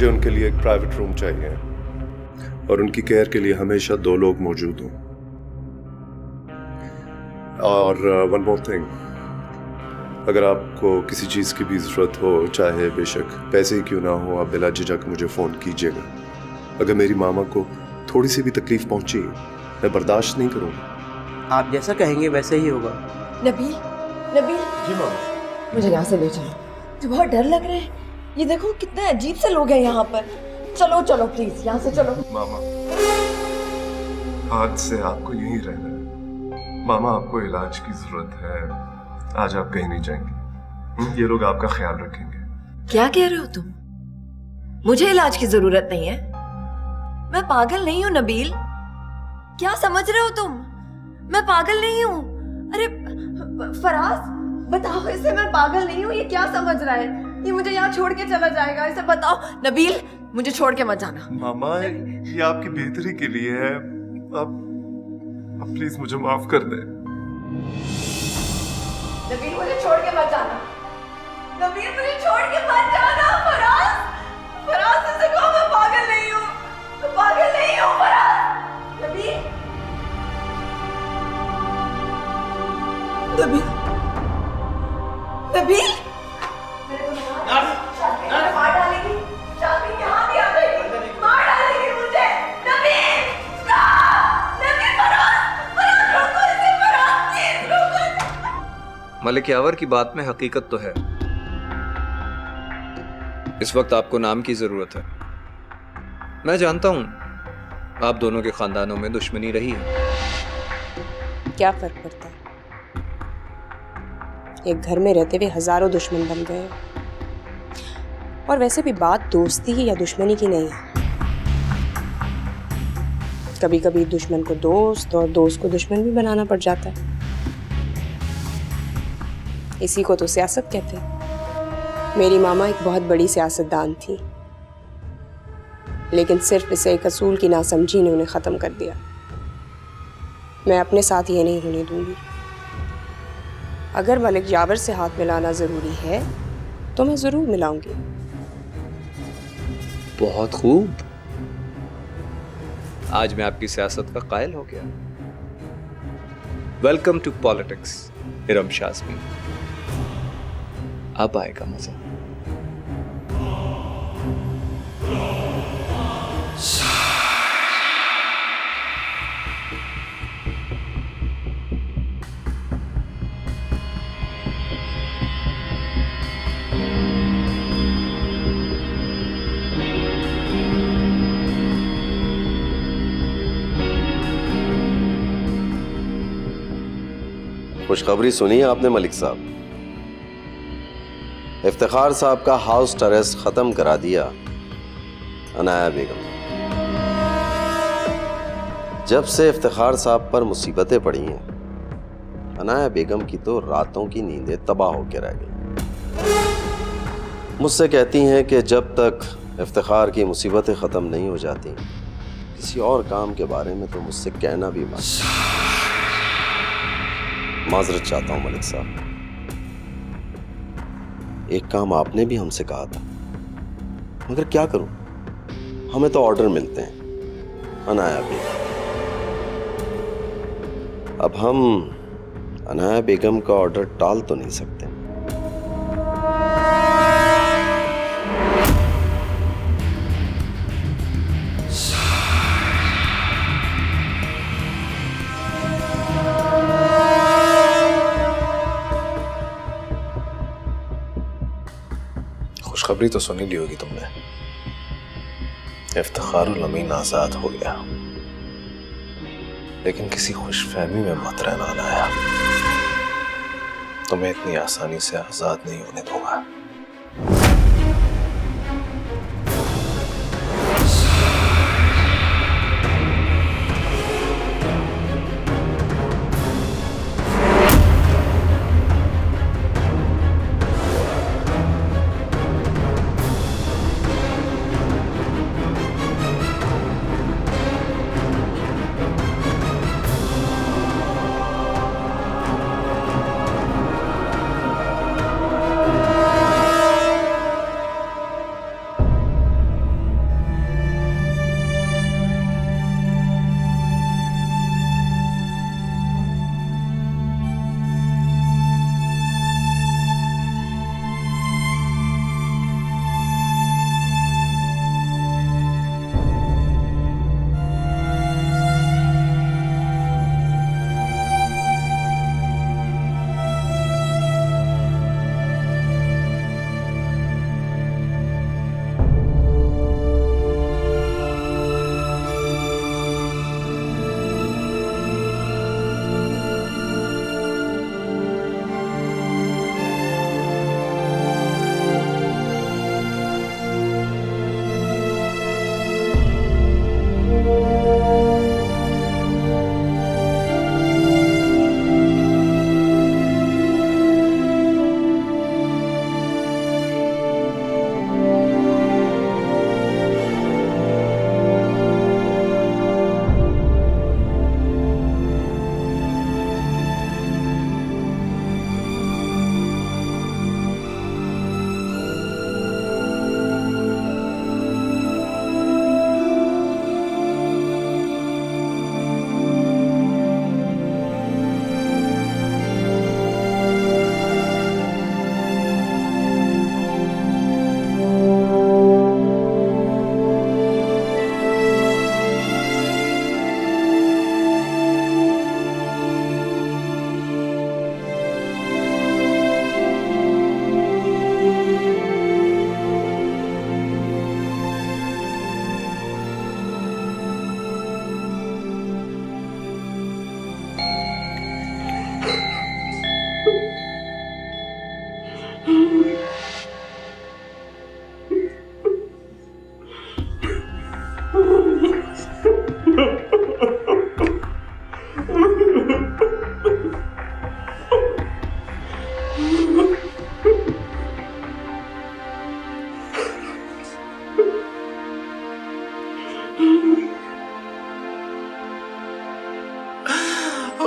मुझे उनके लिए एक प्राइवेट रूम चाहिए और उनकी केयर के लिए हमेशा 2 लोग मौजूद हों। और वन मोर थिंग, अगर आपको किसी चीज़ की भी ज़रूरत हो, चाहे बेशक पैसे ही क्यों ना हो, आप बिला झिझक मुझे फ़ोन कीजिएगा। अगर मेरी मामा को थोड़ी सी भी तकलीफ पहुंची, मैं बर्दाश्त नहीं करूँगा। आप जैसा कहेंगे वैसे ही होगा। नबील, नबील जी मामा। मुझे यहाँ से ले चलो, मुझे बहुत डर लग रहा है। ये देखो कितने अजीब से लोग हैं यहाँ पर। चलो चलो प्लीज, यहाँ से चलो। मामा, आज से आपको यहीं रहना है। मामा, आपको इलाज की जरूरत है, आज आप कहीं नहीं जाएंगे। ये लोग आपका ख्याल रखेंगे। क्या कह रहे हो तुम? मुझे इलाज की जरूरत नहीं है। मैं पागल नहीं हूँ नबील, क्या समझ रहे हो तुम? मैं पागल नहीं हूँ। अरे फराज, बताओ इसे मैं पागल नहीं हूँ। ये क्या समझ रहा है? ये मुझे यहाँ छोड़ के चला जाएगा। इसे बताओ। नबील, मुझे छोड़ के मत जाना। मामा, ये आपकी बेहतरी के लिए है। आप प्लीज मुझे माफ कर दे। नबील, मुझे छोड़ के मत जाना। नबील, मुझे छोड़ के मत जाना। फराज, फराज इसे कहो मैं पागल नहीं हूँ। मैं पागल नहीं हूँ फराज। नबील, नबील, नबील, मार डालेगी। शादी यहाँ भी आ जाएगी, मार डालेगी मुझे। नबील, stop! नबील, फराज, फराज रोको इसे। फराज प्लीज रोको। मलिक यावर की बात में हकीकत तो है। इस वक्त आपको नाम की जरूरत है। मैं जानता हूं आप दोनों के खानदानों में दुश्मनी रही है। क्या फर्क पड़ता है? एक घर में रहते हुए हजारों दुश्मन बन गए। और वैसे भी बात दोस्ती ही या दुश्मनी की नहीं है। कभी कभी दुश्मन को दोस्त और दोस्त को दुश्मन भी बनाना पड़ जाता है। इसी को तो सियासत कहते हैं। मेरी मामा एक बहुत बड़ी सियासतदान थी, लेकिन सिर्फ इसे एक असूल की नासमझी ने उन्हें खत्म कर दिया। मैं अपने साथ ये नहीं होने दूंगी। अगर मलिक यावर से हाथ मिलाना जरूरी है तो मैं जरूर मिलाऊंगी। बहुत खूब, आज मैं आपकी सियासत का कायल हो गया। Welcome to politics Iram Shazmi. अब आएगा मजा। खुशखबरी सुनी है आपने मलिक साहब? इफ्तिखार साहब का हाउस अरेस्ट खत्म करा दिया अनाया बेगम। जब से इफ्तिखार साहब पर मुसीबतें पड़ी हैं, अनाया बेगम की तो रातों की नींदें तबाह होकर रह गई। मुझसे कहती हैं कि जब तक इफ्तिखार की मुसीबतें खत्म नहीं हो जाती, किसी और काम के बारे में तो मुझसे कहना भी मत। माजरत चाहता हूं मलिक साहब। एक काम आपने भी हमसे कहा था, मगर क्या करूं, हमें तो ऑर्डर मिलते हैं अनाया बेगम। अब हम अनाया बेगम का ऑर्डर टाल तो नहीं सकते। खुशखबरी तो सुनी ली होगी तुमने, इफ्तिखारुल अमीन आजाद हो गया। लेकिन किसी खुशफहमी में मत रहना अनाया, तुम्हें इतनी आसानी से आजाद नहीं होने दूंगा।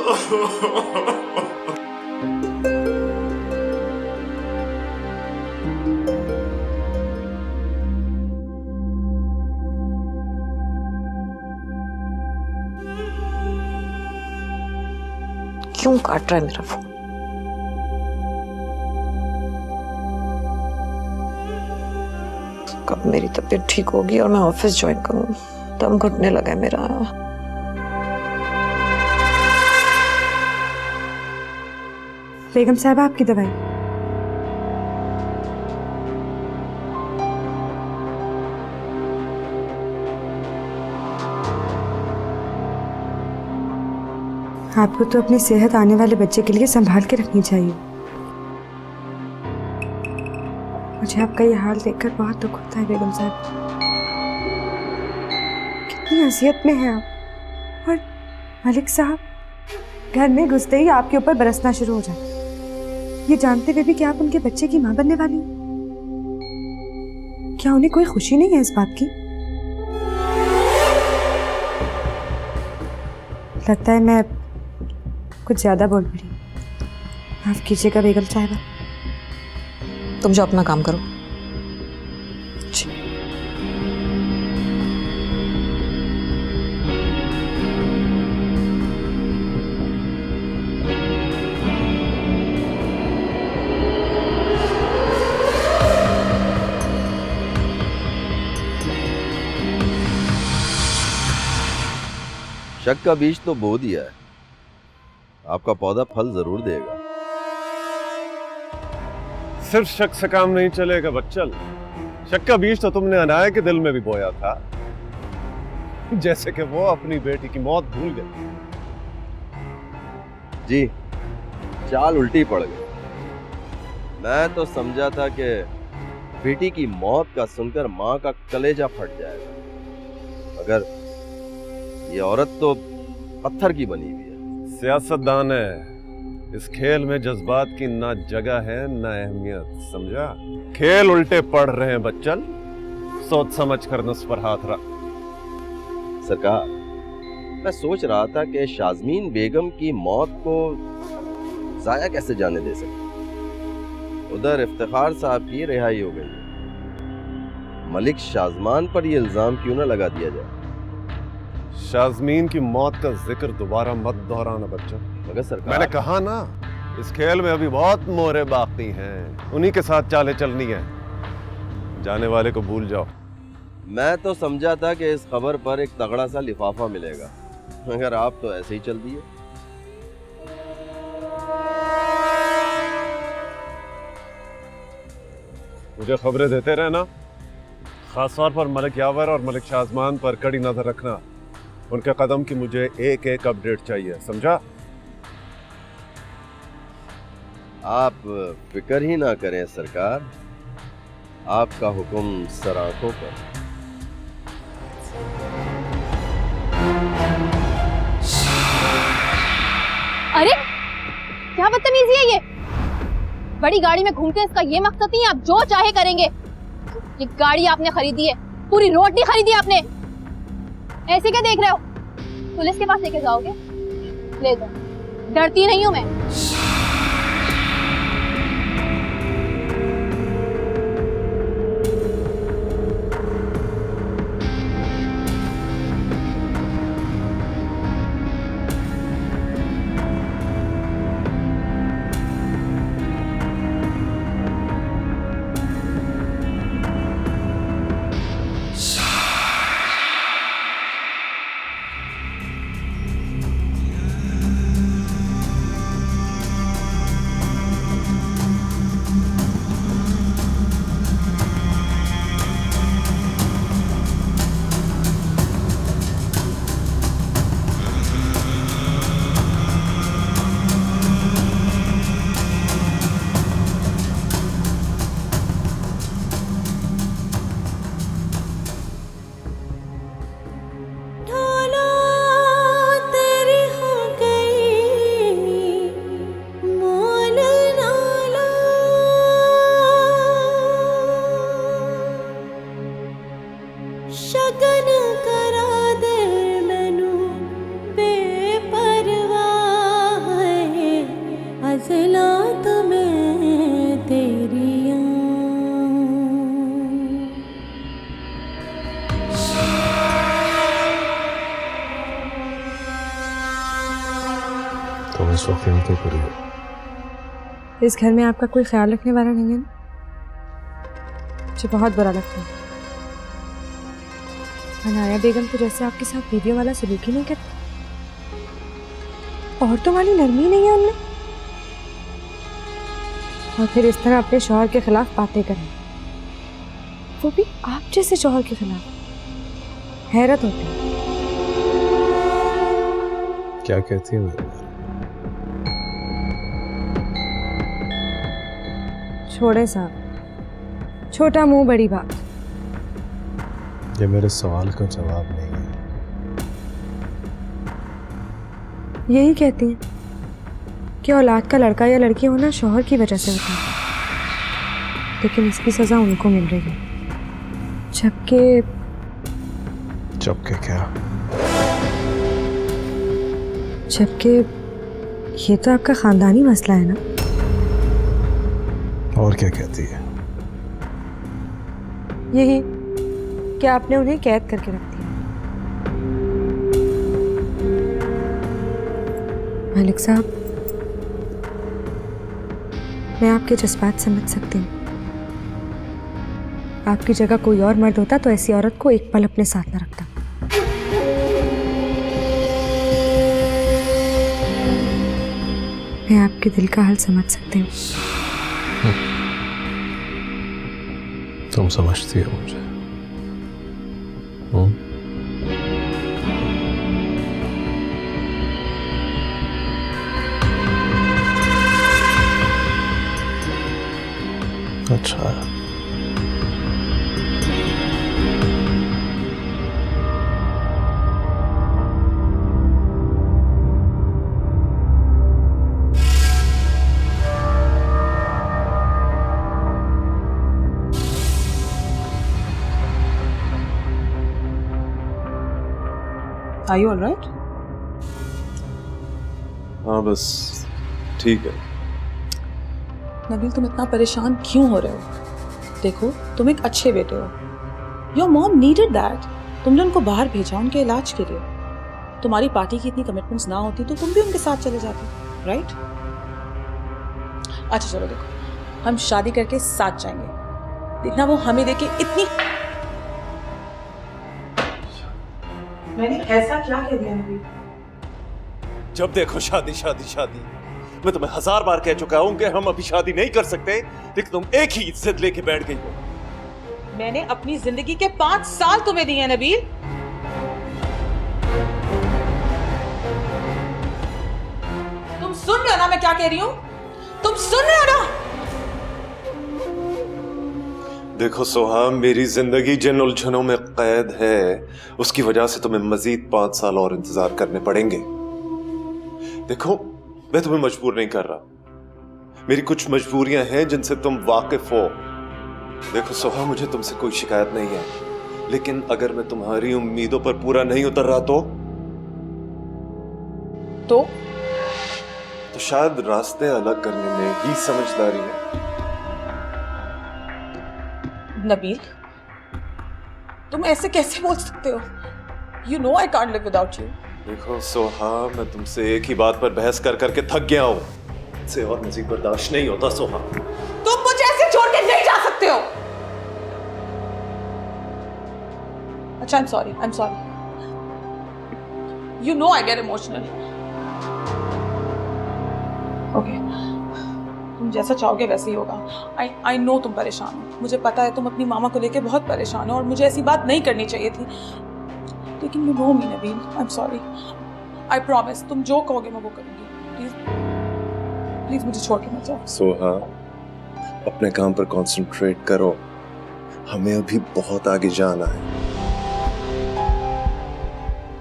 क्यों काट रहा है मेरा फोन? कब मेरी तबीयत ठीक होगी और मैं ऑफिस ज्वाइन करूँ? दम घुटने लगा है मेरा। बेगम साहब आपकी दवाई। आपको तो अपनी सेहत आने वाले बच्चे के लिए संभाल के रखनी चाहिए। मुझे आपका ये हाल देखकर बहुत दुख होता है बेगम साहब। कितनी अजियत में हैं आप। और मलिक साहब घर में घुसते ही आपके ऊपर बरसना शुरू हो जाए, ये जानते हुए भी कि आप उनके बच्चे की मां बनने वाली हैं। क्या उन्हें कोई खुशी नहीं है इस बात की? लगता है मैं कुछ ज्यादा बोल पड़ी। माफ कीजिएगा बेगम साहिबा। तुम जो अपना काम करो। शक का बीज तो बो दिया है, आपका पौधा फल जरूर देगा। सिर्फ शक से काम नहीं चलेगा बच्चल। शक का बीज तो तुमने अनाया के दिल में भी बोया था, जैसे कि वो अपनी बेटी की मौत भूल गई। जी, चाल उल्टी पड़ गई। मैं तो समझा था कि बेटी की मौत का सुनकर मां का कलेजा फट जाएगा, मगर ये औरत तो पत्थर की बनी हुई है। सियासतदान है, इस खेल में जज्बात की ना जगह है ना अहमियत, समझा? खेल उल्टे पड़ रहे हैं बच्चल, सोच समझ कर नस पर हाथ रख। सरकार, मैं सोच रहा था कि शाजमीन बेगम की मौत को जाया कैसे जाने दे सकते। उधर इफ्तिखार साहब की रिहाई हो गई, मलिक शाजमान पर यह इल्जाम क्यों न लगा दिया जाए? शाजमीन की मौत का जिक्र दोबारा मत दोहराना बच्चों। मगर सरकार, मैंने कहा ना, इस खेल में अभी बहुत मोहरे बाकी हैं, उन्हीं के साथ चालें चलनी है। जाने वाले को भूल जाओ। मैं तो समझा था कि इस खबर पर एक तगड़ा सा लिफाफा मिलेगा, मगर आप तो ऐसे ही चल दिए। मुझे खबरें देते रहना, खासतौर पर मलिक यावर और मलिक शाजमान पर कड़ी नजर रखना। उनके कदम की मुझे एक एक अपडेट चाहिए, समझा? आप फिक्र ही ना करें सरकार, आपका हुक्म सराखों पर। अरे क्या बदतमीजी है ये? बड़ी गाड़ी में घूमते इसका ये मकसद नहीं, आप जो चाहे करेंगे। ये गाड़ी आपने खरीदी है, पूरी रोड नहीं खरीदी आपने। ऐसे क्या देख रहे हो? पुलिस के पास लेके जाओगे? ले जाओ, डरती नहीं हूं मैं। तुम इस वक्त यहाँ क्यों खड़ी हो? इस घर में आपका कोई ख्याल रखने वाला नहीं है ना? मुझे बहुत बुरा लगता है। अनाया बेगम तो जैसे आपके साथ वीडियो वाला सलूक ही नहीं करती। औरतों वाली नरमी नहीं है उनमें। और फिर इस तरह अपने शौहर के खिलाफ बातें करें, वो भी आप जैसे शौहर के खिलाफ। हैरत होती है। क्या कहती है मेरे बारे? छोड़े साहब, छोटा मुंह बड़ी बात। ये मेरे सवाल का जवाब नहीं है। यही कहती हैं कि औलाद का लड़का या लड़की होना शौहर की वजह से होता है, लेकिन इसकी सजा उनको मिल रही है। जबकि क्या? जबकि ये तो आपका खानदानी मसला है ना। और क्या कहती है? यही कि आपने उन्हें कैद करके रख दिया। मालिक साहब, मैं आपके जज्बात समझ सकती हूँ। आपकी जगह कोई और मर्द होता तो ऐसी औरत को एक पल अपने साथ न रखता। मैं आपके दिल का हाल समझ सकती हूँ। तुम समझती हो मुझे? अच्छा है। Are you all right? हाँ बस ठीक है। नबील, तुम इतना परेशान क्यों हो रहे हो? देखो, तुम एक अच्छे बेटे हो। Your mom needed that. तुमने उनको बाहर भेजा उनके इलाज के लिए। तुम्हारी पार्टी की इतनी कमिटमेंट्स ना होती तो तुम भी उनके साथ चले जाते, राइट? अच्छा चलो, देखो, हम शादी करके साथ जाएंगे। देखना वो हमें देके इतनी। मैंने ऐसा क्या कह दिया नबील? जब देखो शादी शादी शादी। मैं तुम्हें 1000 बार कह चुका हूं कि हम अभी शादी नहीं कर सकते, लेकिन तुम एक ही जिद लेके बैठ गई हो। मैंने अपनी जिंदगी के 5 साल तुम्हें दिए हैं नबील। तुम सुन रहे हो ना मैं क्या कह रही हूं? तुम सुन रहे हो ना? देखो सोहा, मेरी जिंदगी जिन उलझनों में कैद है उसकी वजह से तुम्हें मजीद 5 साल और इंतजार करने पड़ेंगे। देखो, मैं तुम्हें मजबूर नहीं कर रहा। मेरी कुछ मजबूरियां हैं जिनसे तुम वाकिफ हो। देखो सोहा, मुझे तुमसे कोई शिकायत नहीं है, लेकिन अगर मैं तुम्हारी उम्मीदों पर पूरा नहीं उतर रहा तो शायद रास्ते अलग करने में ही समझदारी है। नबील, तुम ऐसे कैसे बोल सकते हो? You know I can't live without you. देखो सोहा, मैं तुमसे एक ही बात पर बहस कर करके थक गया हूं। इससे और मजीद बर्दाश्त नहीं होता सोहा। तुम मुझे ऐसे छोड़ के नहीं जा सकते हो। अच्छा, I'm sorry. You know I get emotional. Okay. तुम जैसा चाहोगे वैसे ही होगा। I know तुम परेशान हो। मुझे पता है तुम अपनी मामा को लेके बहुत परेशान हो और मुझे ऐसी बात नहीं करनी चाहिए थी। लेकिन you know me, Nabeel. I'm sorry. I promise, तुम जो कहोगे मैं वो करूंगी। प्लीज मुझे छोड़ के मत जाओ। सोहा, अपने काम पर कंसंट्रेट करो। हमें अभी बहुत आगे जाना है।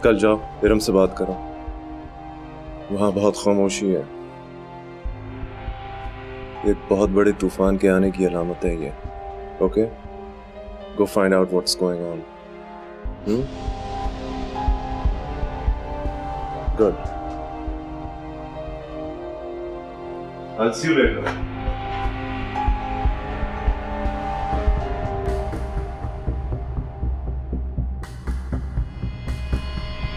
कल जाओ, इरम से बात करो। वहां बहुत खामोशी है। एक बहुत बड़े तूफान के आने की अलामत है ये। Okay? Go find out what's going on. Good. I'll see you later.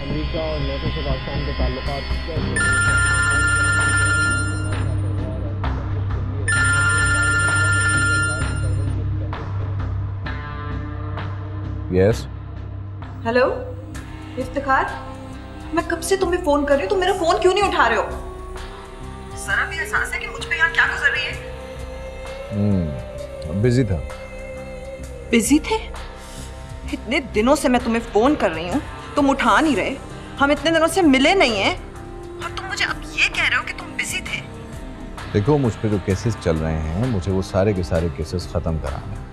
America और नेटो से पाकिस्तान के ताल्लुकात कैसे यस हेलो इफ्तिखार, मैं कब से तुम्हें फोन कर रही हूँ, तुम मेरा फोन क्यों नहीं उठा रहे हो? जरा भी एहसास है कि मुझ पे यहाँ क्या गुजर रही है? बिजी था। बिजी थे? इतने दिनों से मैं तुम्हें फोन कर रही हूँ, तुम उठा नहीं रहे। हम इतने दिनों से मिले नहीं हैं और तुम मुझे अब ये कह रहे हो कि तुम बिजी थे। देखो, मुझ पे जो केसेस चल रहे हैं, मुझे वो सारे के सारे केसेस ख़त्म कराने हैं।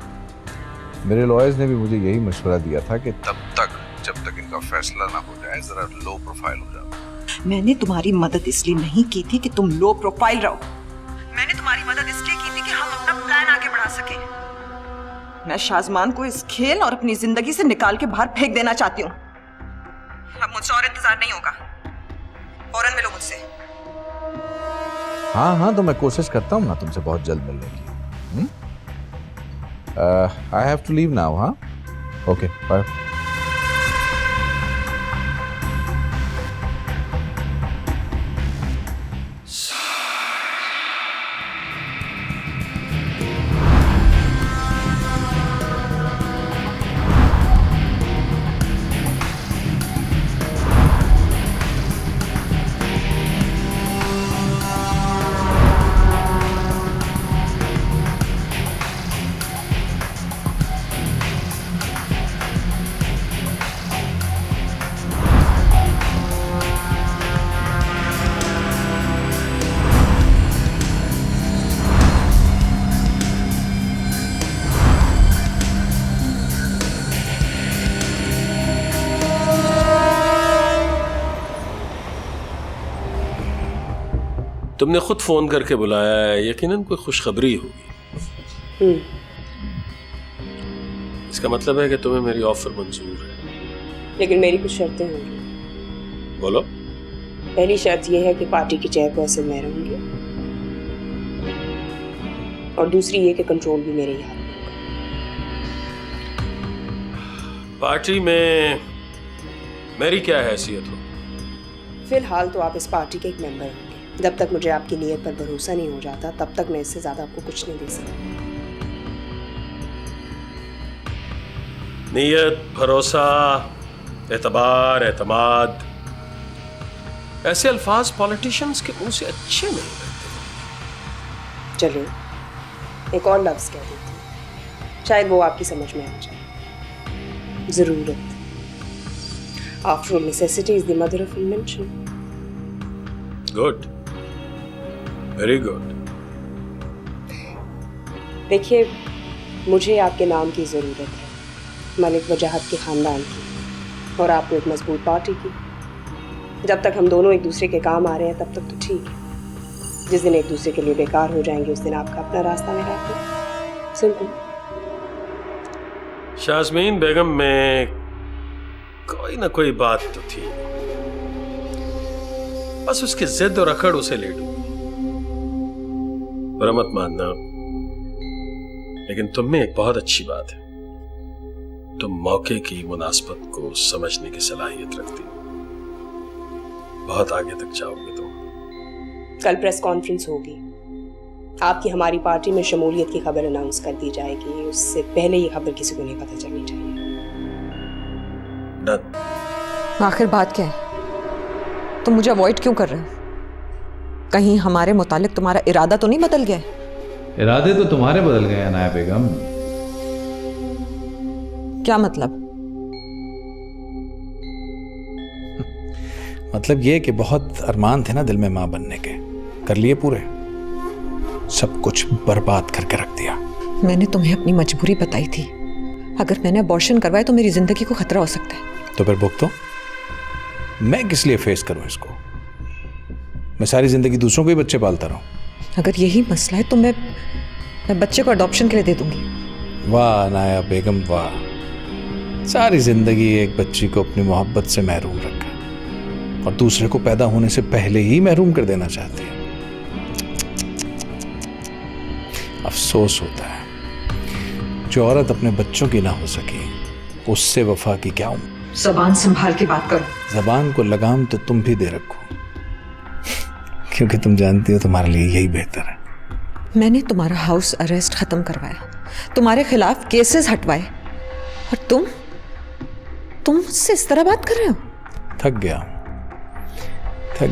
मेरे लॉयर्स ने भी मुझे यही मशवरा दिया था कि जब तक इनका फैसला ना हो जाए, ज़रा लो प्रोफाइल हो जाओ। मैंने तुम्हारी मदद इसलिए नहीं की थी कि तुम लो प्रोफाइल रहो। मैंने तुम्हारी मदद इसलिए की थी कि हम अपना प्लान आगे बढ़ा सके। मैं शाजमान को इस खेल और अपनी जिंदगी से निकाल के बाहर फेंक देना चाहती हूँ। अब मुझसे और इंतजार नहीं होगा, फौरन मिलो मुझसे। हाँ, तो मैं कोशिश करता हूँ ना तुमसे बहुत जल्द मिलने की। I have to leave now. हाँ, ओके, बाय। तुमने खुद फोन करके बुलाया है, यकीनन कोई खुशखबरी होगी। इसका मतलब है कि तुम्हें मेरी ऑफर मंजूर है। लेकिन मेरी कुछ शर्तें होंगी। बोलो। पहली शर्त यह है कि पार्टी की चेयरपर्सन मैं रहूंगी, और दूसरी ये कि कंट्रोल भी मेरे ही हाथ में होगा। पार्टी में मेरी क्या हैसियत हो? फिलहाल तो आप इस पार्टी के एक मेंबर होंगे। जब तक मुझे आपकी नीयत पर भरोसा नहीं हो जाता, तब तक मैं इससे ज्यादा आपको कुछ नहीं दे सकता। नीयत, भरोसा, एतबार, एतमाद, ऐसे अल्फाज पॉलिटिशियंस के मुंह से अच्छे नहीं लगते। चलिए एक और लफ्ज कह देती हूँ, शायद वो आपकी समझ में आ जाए। जरूरत। After all, necessity is the mother of invention. Good, very good. देखिए, मुझे आपके नाम की ज़रूरत है, मलिक वजाहत के ख़ानदान की, और आपको एक मजबूत पार्टी की। जब तक हम दोनों एक दूसरे के काम आ रहे हैं, तब तक तो ठीक है। जिस दिन एक दूसरे के लिए बेकार हो जाएंगे, उस दिन आपका अपना रास्ता, मेरा अपना। सिंपल। शाज़मीन बेगम में कोई ना कोई बात तो थी, बस उसकी जिद और अकड़ उसे ले डूबी। बुरा मत मानना, लेकिन तुम में एक बहुत अच्छी बात है, तुम मौके की मुनासबत को समझने की सलाहियत रखती हो। बहुत आगे तक जाओगे तुम। कल प्रेस कॉन्फ्रेंस होगी, आपकी हमारी पार्टी में शमूलियत की खबर अनाउंस कर दी जाएगी। उससे पहले ये खबर किसी को नहीं पता चलनी चाहिए। आखिर बात क्या है? तुम मुझे अवॉइड क्यों कर रहे हो? कहीं हमारे मुतालिक तुम्हारा इरादा तो नहीं बदल गया है? इरादे तो तुम्हारे बदल गए हैं नाया बेगम। क्या मतलब? मतलब ये कि बहुत अरमान थे ना दिल में माँ बनने के, कर लिए पूरे। सब कुछ बर्बाद करके रख दिया। मैंने तुम्हें अपनी मजबूरी बताई थी। अगर मैंने अबॉर्शन करवाया तो मेरी जिंदगी को खतरा हो सकता है। तो फिर भुगतो। मैं किस लिए फेस करूं इसको? मैं सारी जिंदगी दूसरों के ही बच्चे पालता रहूं? अगर यही मसला है तो मैं बच्चे को अडॉप्शन के लिए दे दूंगी। वाह नाया बेगम वाह, सारी जिंदगी एक बच्ची को अपनी मोहब्बत से महरूम रखा और दूसरे को पैदा होने से पहले ही महरूम कर देना चाहते हैं। अफसोस होता है जो औरत अपने बच्चों की ना हो सकी, उससे वफा की क्या उम्मीद। ज़बान संभाल के बात करो। ज़बान को लगाम तो तुम भी दे रखो, क्योंकि तुम जानती हो तुम्हारे लिए यही बेहतर है। मैंने तुम्हारा हाउस अरेस्ट खत्म करवाया, तुम्हारे खिलाफ केसेस हटवाए, और तुम मुझसे इस तरह बात कर रहे हो? थक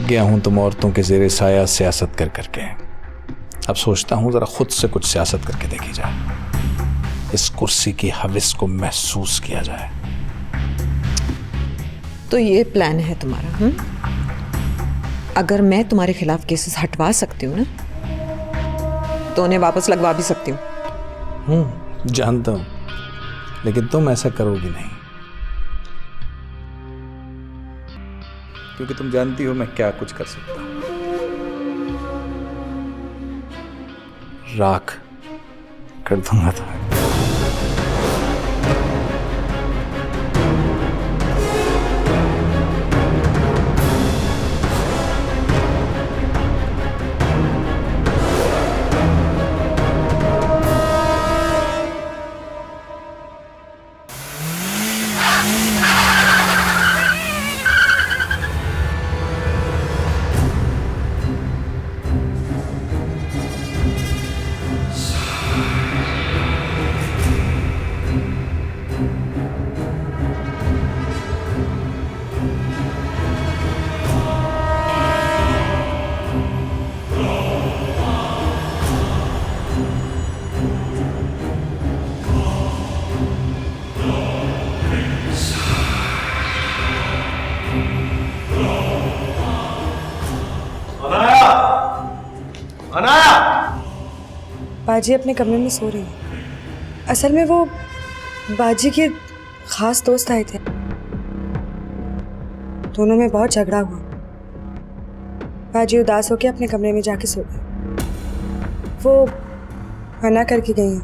गया हूं तुम औरतों के जेरे साया सियासत कर करके। अब सोचता हूं जरा खुद से कुछ सियासत करके देखी जाए, इस कुर्सी की हविस को महसूस किया जाए। तो ये प्लान है तुम्हारा? अगर मैं तुम्हारे खिलाफ केसेस हटवा सकती हूँ ना, तो उन्हें वापस लगवा भी सकती हूँ। जानता हूं, लेकिन तुम ऐसा करोगी नहीं, क्योंकि तुम जानती हो मैं क्या कुछ कर सकता हूं। राख कर दूंगा तुम्हें। बाजी अपने कमरे में सो रही है। असल में वो बाजी के खास दोस्त आए थे, दोनों में बहुत झगड़ा हुआ। बाजी उदास होकर अपने कमरे में जाके सो गई। वो मना करके गई हैं,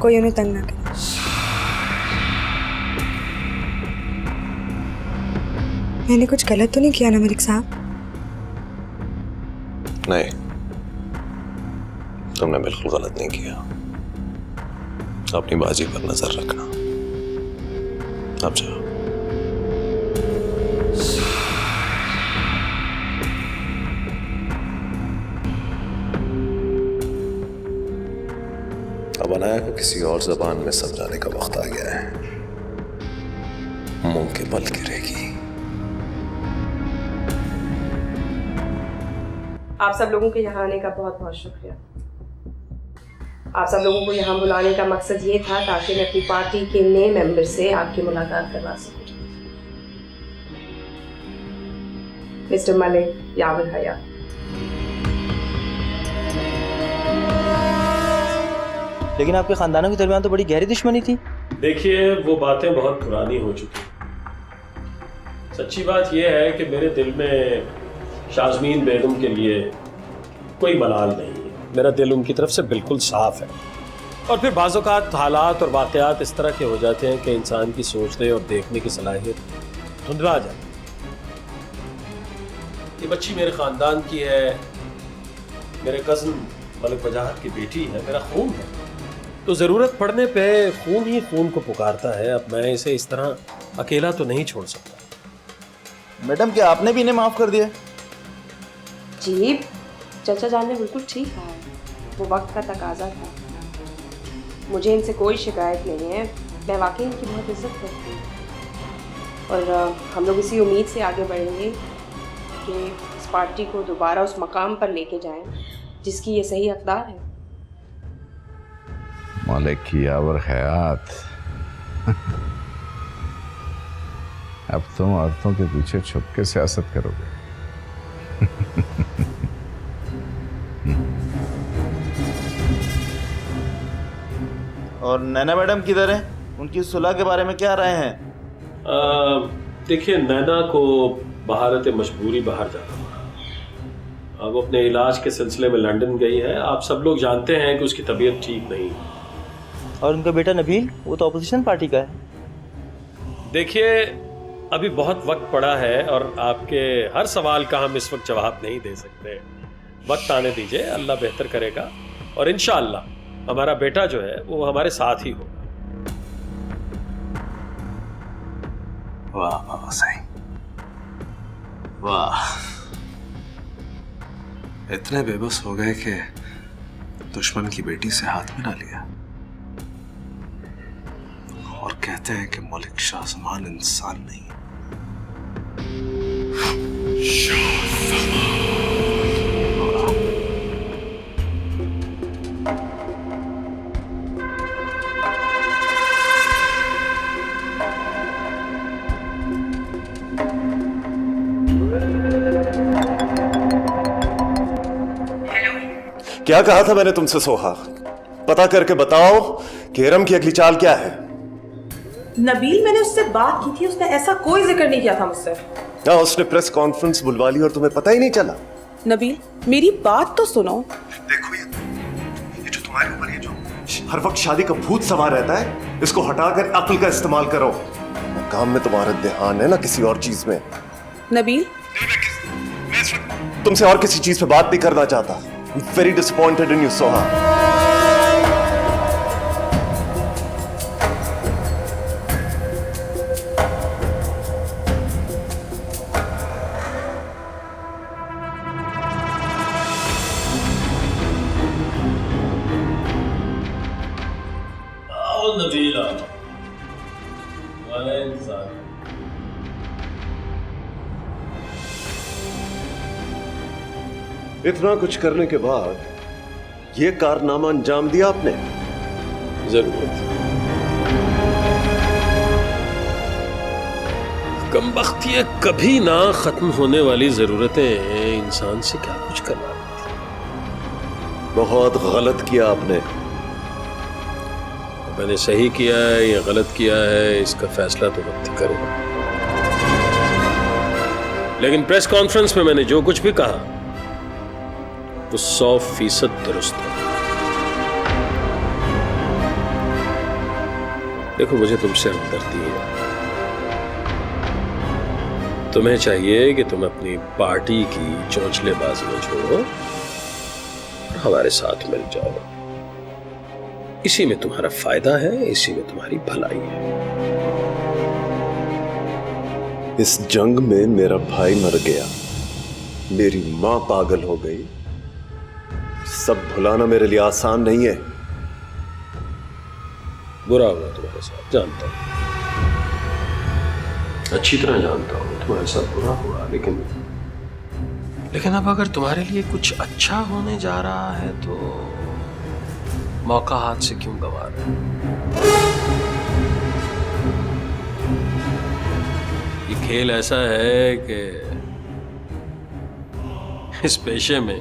कोई उन्हें तंग ना करे। मैंने कुछ गलत तो नहीं किया ना मलिक साहब? नहीं, तुमने बिल्कुल गलत नहीं किया। अपनी बाजी पर नजर रखना। अब जाओ। अब अनाया को किसी और जबान में समझाने का वक्त आ गया है। मुंह के बल गिरेगी। आप सब लोगों के यहाँ आने का बहुत बहुत शुक्रिया। आप सब लोगों को यहाँ बुलाने का मकसद ये था ताकि मैं अपनी पार्टी के नए मेंबर से आपकी मुलाकात करवा सकूं। मिस्टर मलिक यावर हयात। लेकिन आपके खानदानों के दरमियान तो बड़ी गहरी दुश्मनी थी। देखिए, वो बातें बहुत पुरानी हो चुकी। सच्ची बात यह है कि मेरे दिल में शाज़मीन बेगम के लिए कोई मलाल नहीं है। मेरा दिल उनकी तरफ से बिल्कुल साफ है। और फिर बाज़ औक़ात हालात और वाक़यात इस तरह के हो जाते हैं कि इंसान की सोचने और देखने की सलाहियत धुंधला जाती है। ये बच्ची मेरे ख़ानदान की है, मेरे कज़न मलिक वजाहत की बेटी है, मेरा खून है। तो ज़रूरत पड़ने पे खून ही खून को पुकारता है। अब मैं इसे इस तरह अकेला तो नहीं छोड़ सकता। मैडम, क्या आपने भी इन्हें माफ़ कर दिया? जी, चाचा जान ने बिल्कुल ठीक कहा है। वो वक्त का तकाजा था। मुझे इनसे कोई शिकायत नहीं है। मैं वाकई इनकी बहुत इज्जत करती हूँ। और हम लोग इसी उम्मीद से आगे बढ़ेंगे कि इस पार्टी को दोबारा उस मकाम पर लेके जाएं जिसकी ये सही हकदार है। मलिक की यावर हयात। अब तुम औरतों के पीछे छुप के सियासत करोगे। और नैना मैडम किधर हैं? उनकी सुलह के बारे में क्या राय है? देखिए, नैना को बहारत मजबूरी बाहर जाना पड़ा। अब अपने इलाज के सिलसिले में लंदन गई है। आप सब लोग जानते हैं कि उसकी तबीयत ठीक नहीं। और उनका बेटा नबील, वो तो अपोजिशन पार्टी का है। देखिए, अभी बहुत वक्त पड़ा है और आपके हर सवाल का हम इस वक्त जवाब नहीं दे सकते। वक्त आने दीजिए, अल्लाह बेहतर करेगा। और इंशाअल्लाह हमारा बेटा जो है वो हमारे साथ ही होगा। वाह बाबा सही, वाह। इतने बेबस हो गए कि दुश्मन की बेटी से हाथ मिला लिया। और कहते हैं कि मलिक शाहजमान इंसान नहीं है। क्या कहा था मैंने तुमसे सोहा? पता करके बताओ कि इरम की अगली चाल क्या है। नबील, मैंने उससे बात की थी, उसने ऐसा कोई जिक्र नहीं किया था मुझसे। हाँ, उसने प्रेस कॉन्फ्रेंस बुलवा ली और तुम्हें पता ही नहीं चला। नबील, मेरी बात तो सुनो। देखो ये जो तुम्हारे ऊपर ये जो हर वक्त शादी का भूत सवार रहता है, इसको हटाकर अक्ल का इस्तेमाल करो। ना काम में तुम्हारा ध्यान है ना किसी और चीज में। नबील, तुमसे और किसी चीज पे बात नहीं करना चाहता। I'm very disappointed in you, Soha. आओ नबीला, वाला इंतजार। इतना कुछ करने के बाद ये कारनामा अंजाम दिया आपने? जरूरत कमबख्त, ये कभी ना खत्म होने वाली जरूरतें इंसान से क्या कुछ करवा देती। बहुत गलत किया आपने। मैंने सही किया है या गलत किया है, इसका फैसला तो वक्त ही करेगा। लेकिन प्रेस कॉन्फ्रेंस में मैंने जो कुछ भी कहा वो 100% दुरुस्त है। देखो, मुझे तुमसे हमदर्दी है। तुम्हें चाहिए कि तुम अपनी पार्टी की चोंचलेबाजी में छोड़ो और हमारे साथ मिल जाओ। इसी में तुम्हारा फायदा है, इसी में तुम्हारी भलाई है। इस जंग में मेरा भाई मर गया, मेरी मां पागल हो गई। सब भुलाना मेरे लिए आसान नहीं है। बुरा हुआ तुम्हारे साथ, जानता हूं, अच्छी तरह जानता हूं तुम्हारे साथ बुरा हुआ। लेकिन अब अगर तुम्हारे लिए कुछ अच्छा होने जा रहा है तो मौका हाथ से क्यों गंवा रहे? ये खेल ऐसा है कि इस पेशे में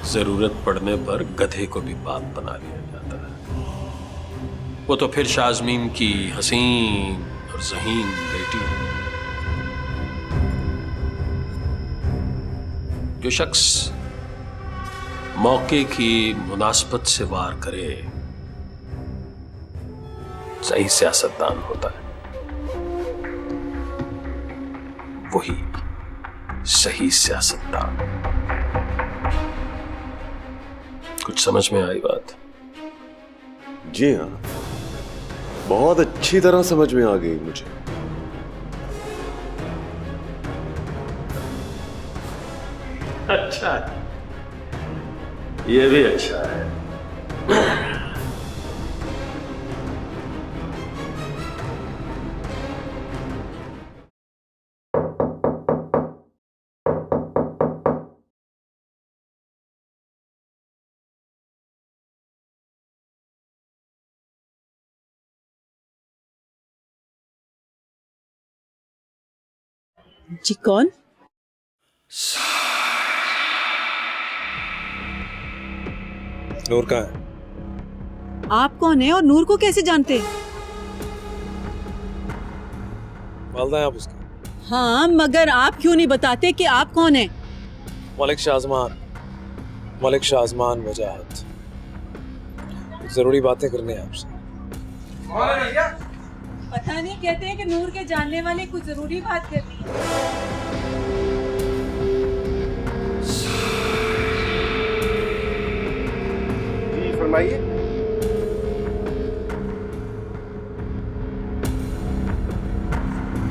जरूरत पड़ने पर गधे को भी बाप बना लिया जाता है। वो तो फिर शाज़मीन की हसीन और ज़हीन बेटी। जो शख्स मौके की मुनासबत से वार करे सही सियासतदान होता है, वही सही सियासतदान। कुछ समझ में आई बात? जी हाँ, बहुत अच्छी तरह समझ में आ गई मुझे। अच्छा, ये भी अच्छा है। जी कौन? नूर कहाँ है? आप कौन है और नूर को कैसे जानते? वालदा है आप उसके? हाँ, मगर आप क्यों नहीं बताते कि आप कौन है? मलिक शाहजमान, मलिक शाहजमान वजाहत। जरूरी बातें करनी है आपसे। पता नहीं, कहते हैं कि नूर के जानने वाले कुछ जरूरी बात करनी है। जी फरमाइए।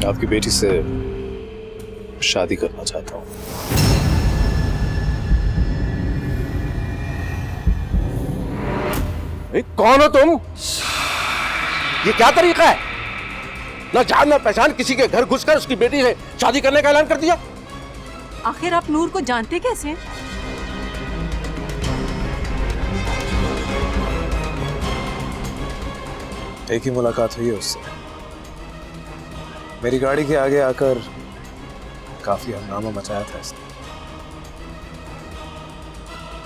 आपकी बेटी से शादी करना चाहता हूँ। कौन हो तुम? ये क्या तरीका है? ना जान ना पहचान किसी के घर घुसकर उसकी बेटी से शादी करने का ऐलान कर दिया। आखिर आप नूर को जानते कैसे हैं? एक ही मुलाकात हुई है उससे। मेरी गाड़ी के आगे आकर काफी हंगामा मचाया था इसने।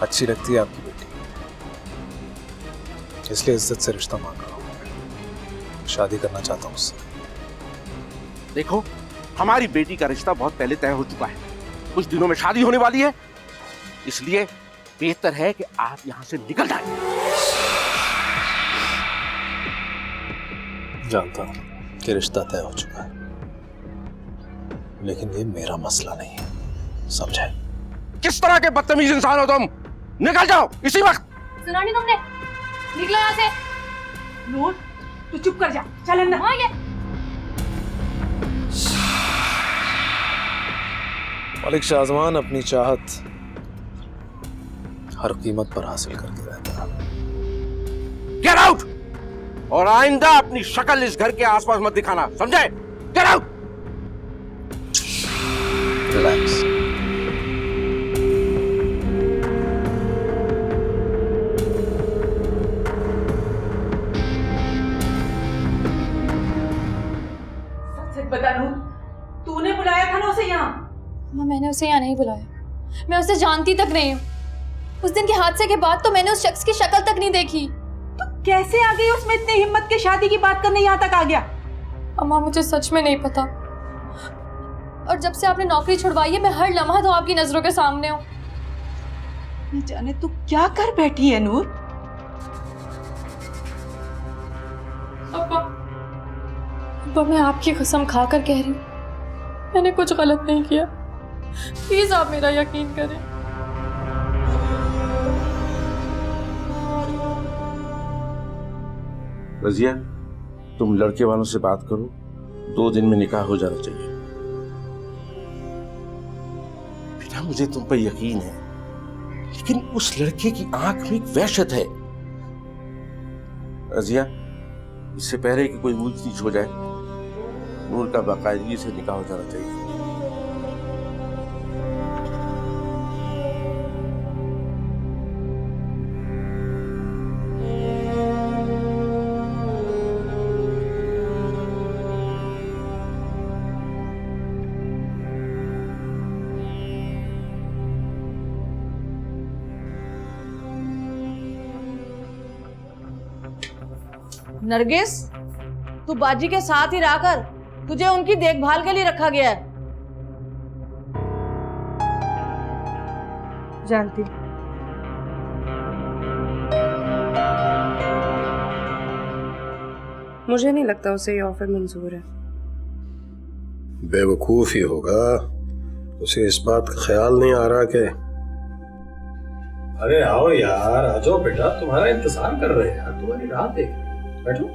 अच्छी लगती है आपकी बेटी, इसलिए इज्जत से रिश्ता मांग रहा हूँ। शादी करना चाहता हूँ उससे। देखो, हमारी बेटी का रिश्ता बहुत पहले तय हो चुका है। कुछ दिनों में शादी होने वाली है, इसलिए बेहतर है कि आप यहाँ से निकल जाएं। जानता हूँ कि रिश्ता तय हो चुका है, लेकिन ये मेरा मसला नहीं है, समझे? किस तरह के बदतमीज इंसान हो तुम? निकल जाओ इसी वक्त। सुना नहीं तुमने? निकलो यहाँ से। नूर, तू चुप कर जा, चल अंदर। हाँ, ये मलिक शाहजमान अपनी चाहत हर कीमत पर हासिल करके रहता है। Get out! और आइंदा अपनी शक्ल इस घर के आसपास मत दिखाना, समझे? Get out! रिलैक्स। सच बता नूर, तूने बुलाया था ना उसे यहाँ? माँ, मैंने उसे यहाँ नहीं बुलाया। मैं उसे जानती तक नहीं हूँ। उस दिन के हादसे के बाद तो मैंने उस शख्स की शक्ल तक नहीं देखी। तो कैसे आ गई उसमें इतनी हिम्मत के शादी की बात करने यहाँ तक आ गया? अम्मा, मुझे सच में नहीं पता। और जब से आपने नौकरी छुड़वाई है, मैं हर लम्हा तो आपकी नजरों के सामने हूँ। न जाने तू क्या कर बैठी है नूर। अब्बा, मैं आपकी कसम खाकर कह रही हूँ, मैंने कुछ गलत नहीं किया। प्लीज आप मेरा यकीन करें। रजिया, तुम लड़के वालों से बात करो, 2 दिन में निकाह हो जाना चाहिए। बेटा, मुझे तुम पर यकीन है, लेकिन उस लड़के की आंख में एक वहशत है। रजिया, इससे पहले कि कोई ऊंच नीच हो जाए, नूर का बाकायदगी से निकाह हो जाना चाहिए। नरगिस, तू बाजी के साथ ही रहकर तुझे उनकी देखभाल के लिए रखा गया है। जानती। मुझे नहीं लगता उसे ये ऑफर मंजूर है। बेवकूफ ही होगा, उसे इस बात का ख्याल नहीं आ रहा कि अरे आओ यार, आ जाओ बेटा, तुम्हारा इंतजार कर रहे हैं यार, तुम्हारी राह देख रहे हैं। बैठो।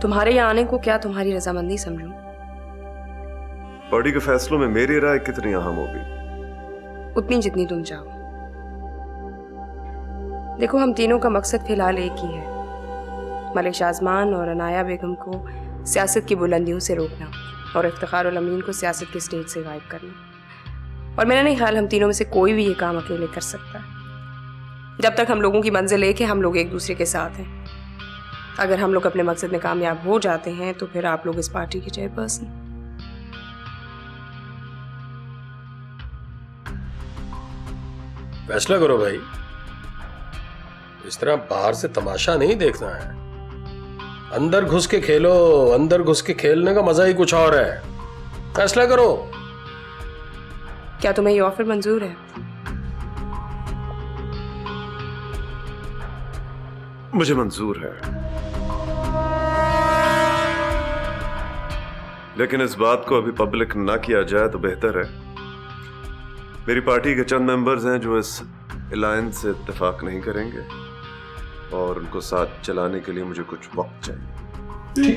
तुम्हारे यहाँ आने को क्या तुम्हारी रजामंदी समझूं? बॉडी के फैसलों में मेरी राय कितनी अहम होगी? उतनी जितनी तुम चाहो। देखो, हम तीनों का मकसद फिलहाल एक ही है, मलिक शाहजमान और अनाया बेगम को सियासत की बुलंदियों से रोकना और इफ्तिखार उल अमीन को सियासत के स्टेज से गायब करना। और मेरा नहीं ख्याल हम तीनों में से कोई भी ये काम अकेले कर सकता है। जब तक हम लोगों की मंजिल एक है, हम लोग एक दूसरे के साथ हैं। अगर हम लोग अपने मकसद में कामयाब हो जाते हैं तो फिर आप लोग इस पार्टी के चेयरपर्सन। फैसला करो भाई, इस तरह बाहर से तमाशा नहीं देखना है। अंदर घुस के खेलो, अंदर घुस के खेलने का मजा ही कुछ और है। फैसला करो। क्या तुम्हें ये ऑफर मंजूर है? मुझे मंजूर है, लेकिन इस बात को अभी पब्लिक ना किया जाए तो बेहतर है। मेरी पार्टी के चंद मेंबर्स हैं जो इस अलायंस से इत्तेफाक नहीं करेंगे और उनको साथ चलाने के लिए मुझे कुछ वक्त चाहिए।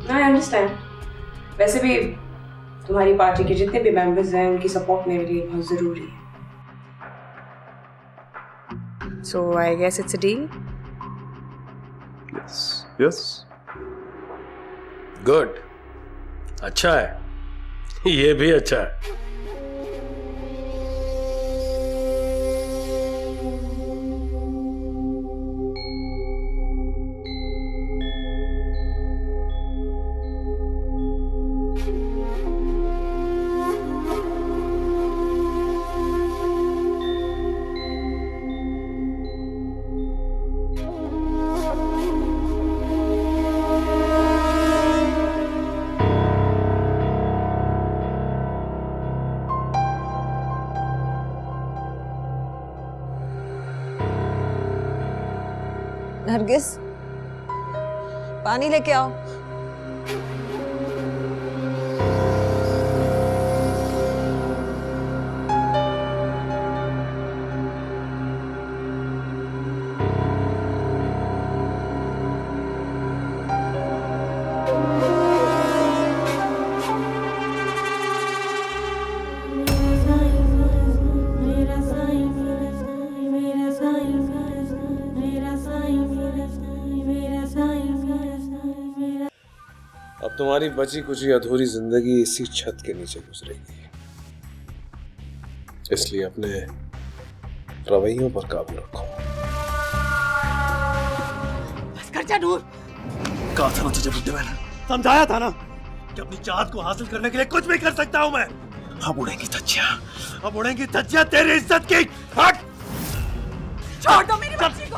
I understand. वैसे भी तुम्हारी पार्टी के जितने भी मेंबर्स हैं उनकी सपोर्ट मेरे लिए बहुत ज़रूरी है। So I guess it's a deal. Yes. Yes. Good, अच्छा है, ये भी अच्छा है। नरगिस, पानी लेके आओ। अब तुम्हारी बची कुची अधूरी जिंदगी इसी छत के नीचे गुजरेगी, इसलिए अपने रवैयों पर काबू रखो। बस कर जा नूर। कहा था ना तुझे बुड्ढे मैंने, समझाया था ना कि अपनी चाहत को हासिल करने के लिए कुछ भी कर सकता हूं मैं। अब उड़ेंगी धज्जियां, अब उड़ेंगी धज्जियां तेरी इज्जत की। हट! छोड़ दो मेरी बच्ची को।